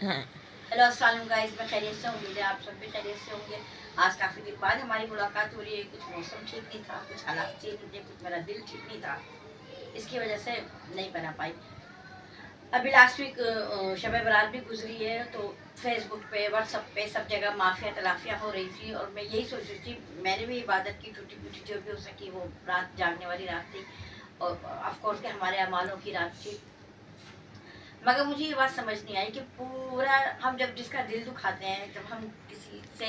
हाँ। हेलो अस्सलाम वालेकुम गाइस, मैं खैरियत से हूँ। उम्मीद है आप सब भी खैरियत से होंगे। आज काफ़ी दिन बाद हमारी मुलाकात हो रही है। कुछ मौसम ठीक नहीं था, कुछ हालात ठीक नहीं थे, कुछ मेरा दिल ठीक नहीं था, इसकी वजह से नहीं बना पाई। अभी लास्ट वीक शब बरात भी गुजरी है, तो फेसबुक पे, व्हाट्सअप पे सब जगह माफिया तलाफियाँ हो रही थी और मैं यही सोच रही थी। मैंने भी इबादत की, टूटी फूटी जो भी हो सकी, वो रात जागने वाली रात थी और ऑफकोर्स के हमारे अमालों की रात थी। मगर मुझे ये बात समझ नहीं आई कि पूरा हम जब जिसका दिल दुखाते हैं, जब हम किसी से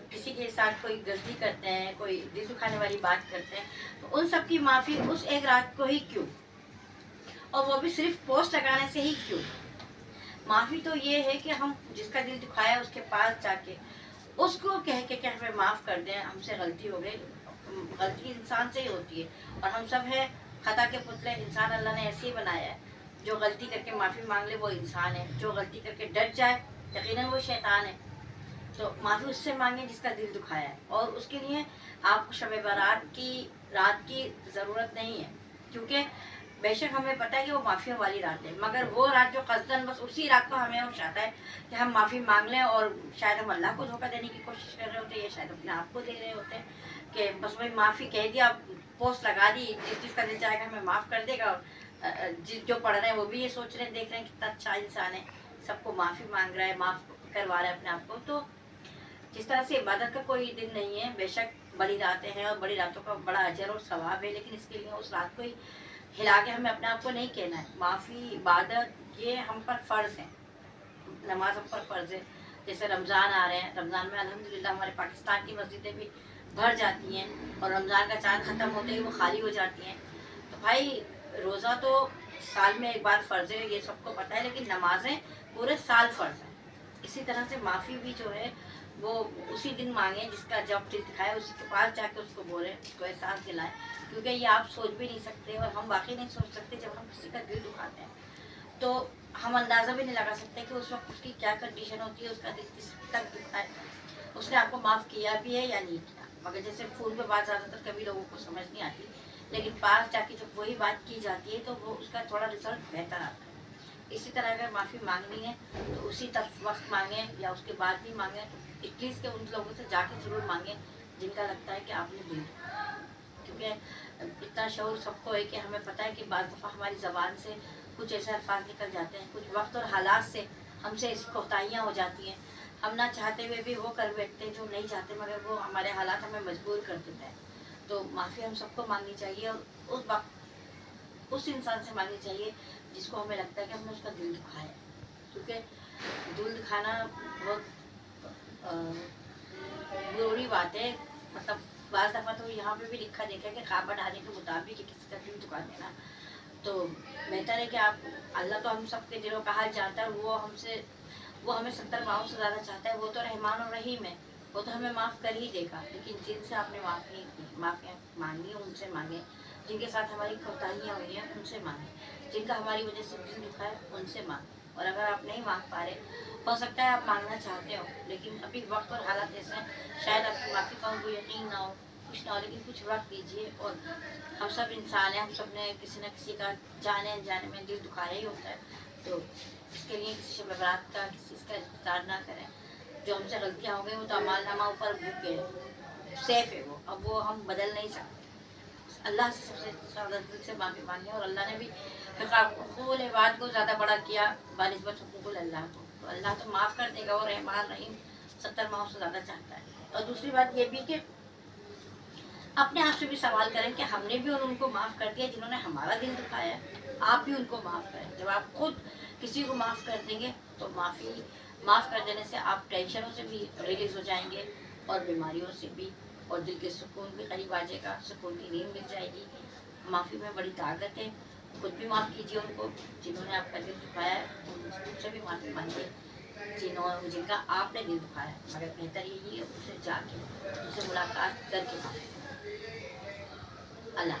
किसी के साथ कोई गलती करते हैं, कोई दिल दुखाने वाली बात करते हैं, तो उन सब की माफ़ी उस एक रात को ही क्यों, और वो भी सिर्फ पोस्ट लगाने से ही क्यों। माफ़ी तो ये है कि हम जिसका दिल दुखाया उसके पास जाके उसको कह के कि हमें माफ़ कर दें, हमसे गलती हो गई। गलती इंसान से ही होती है और हम सब है खता के पुतले। इंसान अल्लाह ने ऐसे ही बनाया है, जो गलती करके माफ़ी मांग ले वो इंसान है, जो गलती करके डर जाए यकीनन वो शैतान है। तो माफ़ी उससे मांगे जिसका दिल दुखाया है, और उसके लिए आपको शब बारात की रात की ज़रूरत नहीं है, क्योंकि बेशक हमें पता है कि वो माफ़ियों वाली रात है, मगर वो रात जो कसदन बस उसी रात को हमें वो चाहता है कि हम माफ़ी मांग लें, और शायद हम अल्लाह को धोखा देने की कोशिश कर रहे होते हैं, या शायद अपने आप को दे रहे होते हैं कि बस वही माफ़ी कह दिया, पोस्ट लगा दी, जिस जिसका दिल चाहेगा हमें माफ़ कर देगा। और जो पढ़ रहे हैं वो भी ये सोच रहे हैं, देख रहे हैं कितना अच्छा इंसान है, सबको माफ़ी मांग रहा है, माफ़ करवा रहा है अपने आप को। तो जिस तरह से इबादत का कोई दिन नहीं है, बेशक बड़ी रातें हैं और बड़ी रातों का बड़ा अजर और सवाब है, लेकिन इसके लिए उस रात को ही हिला के हमें अपने आप को नहीं कहना है। माफ़ी इबादत ये हम पर फ़र्ज़ है, नमाज हम पर फ़र्ज़ है। जैसे रमज़ान आ रहे हैं, रमज़ान में अल्हम्दुलिल्लाह हमारे पाकिस्तान की मस्जिदें भी भर जाती हैं और रमज़ान का चाँद ख़त्म होते ही वो खाली हो जाती हैं। तो भाई रोज़ा तो साल में एक बार फ़र्ज़ है, ये सबको पता है, लेकिन नमाज़ें पूरे साल फ़र्ज़ हैं। इसी तरह से माफ़ी भी जो है वो उसी दिन मांगे जिसका जब दिल दिखाए, उसी के पास जाके उसको बोले, उसको एहसास दिलाएं, क्योंकि ये आप सोच भी नहीं सकते और हम वाकई नहीं सोच सकते। जब हम किसी का दिल दुखाते हैं तो हम अंदाज़ा भी नहीं लगा सकते कि उस वक्त उसकी क्या कंडीशन होती है, उसका दिल किस तक दुखा है, उसने आपको माफ़ किया भी है या नहीं किया। मगर जैसे फ़ोन पे बात ज़्यादातर कभी लोगों को समझ नहीं आती, लेकिन पास जाके जब वही बात की जाती है तो वो उसका थोड़ा रिजल्ट बेहतर आता है। इसी तरह अगर माफ़ी मांगनी है तो उसी तक वक्त मांगे या उसके बाद भी मांगे, तो एटलीस्ट के उन लोगों से जाके ज़रूर मांगे जिनका लगता है कि आपने दिल, क्योंकि इतना शौर सबको है कि हमें पता है कि बाज़ दफ़ा हमारी ज़बान से कुछ ऐसे अल्फाज निकल जाते हैं, कुछ वक्त और हालात से हमसे ऐसी कोताहियाँ हो जाती हैं, हम ना चाहते हुए भी वो कर बैठते हैं जो नहीं चाहते, मगर वो हमारे हालात हमें मजबूर कर देते हैं। तो माफ़ी हम सबको मांगनी चाहिए और उस वक्त उस इंसान से मांगनी चाहिए जिसको हमें लगता है कि हमने उसका दिल दुखाया है, क्योंकि दिल दुखाना बहुत ज़रूरी बात है। मतलब बाज़ दफ़ा तो यहाँ पे भी लिखा देखा कि ख्वाब बढ़ाने के मुताबिक किसी का दिल दुखा देना, तो बेहतर है कि आप, अल्लाह तो हम सबके दिलों का हाल जानता है, वो हमें 70 माओं से ज़्यादा चाहता है। वो तो रहमान और रहीम है, वो तो हमें माफ़ कर ही देगा, लेकिन जिनसे आपने माफ़ी मांगी उनसे मांगे, जिनके साथ हमारी कोताहियाँ हुई हैं उनसे मांगे, जिनका हमारी वजह से दिल दुखा है उनसे मांगे। और अगर आप नहीं मांग पा रहे, हो सकता है आप मांगना चाहते हो लेकिन अभी वक्त और हालात ऐसे हैं, शायद आपकी माफ़ी का उनको यकीन ना हो, कुछ ना हो, लेकिन कुछ वक्त दीजिए। और हम सब इंसान हैं, हम सब ने किसी न किसी का जाने अनजाने में दिल दुखाया ही होता है, तो इसके लिए किसी शब बारात का किसी चीज़ का इंतजार ना करें। जो हमसे गलतियाँ हो गई वो तो अमालनामा ऊपर बुक है, सेफ है वो, अब वो हम बदल नहीं सकते। अल्लाह से सबसे ज़्यादा दिल से माफ़ी मांगी, और अल्लाह ने भी हुकूक़ुल इबाद को ज़्यादा बड़ा किया बानिस्बत हुकूक़ुल अल्लाह को, तो अल्लाह तो माफ़ कर देगा और रहमान रहीम 70 माओं से ज़्यादा चाहता है। और दूसरी बात ये भी कि अपने आप से भी सवाल करें कि हमने भी उनको माफ़ कर दिया जिन्होंने हमारा दिल दुखाया है, आप भी उनको माफ़ करें। जब आप खुद किसी को माफ़ कर देंगे तो माफ़ कर देने से आप टेंशनों से भी रिलीज़ हो जाएंगे और बीमारियों से भी, और दिल के सुकून भी करीब आ जाएगा, सुकून की नींद मिल जाएगी। माफ़ी में बड़ी ताकत है। खुद भी माफ़ कीजिए उनको जिन्होंने आपका दिल दुखाया है, उनसे भी माफ़ी मांगिए जिनका आपने दिल दुखाया है, मगर बेहतर यही है उनसे जाके, उनसे मुलाकात करके माफ़ी। अल्लाह।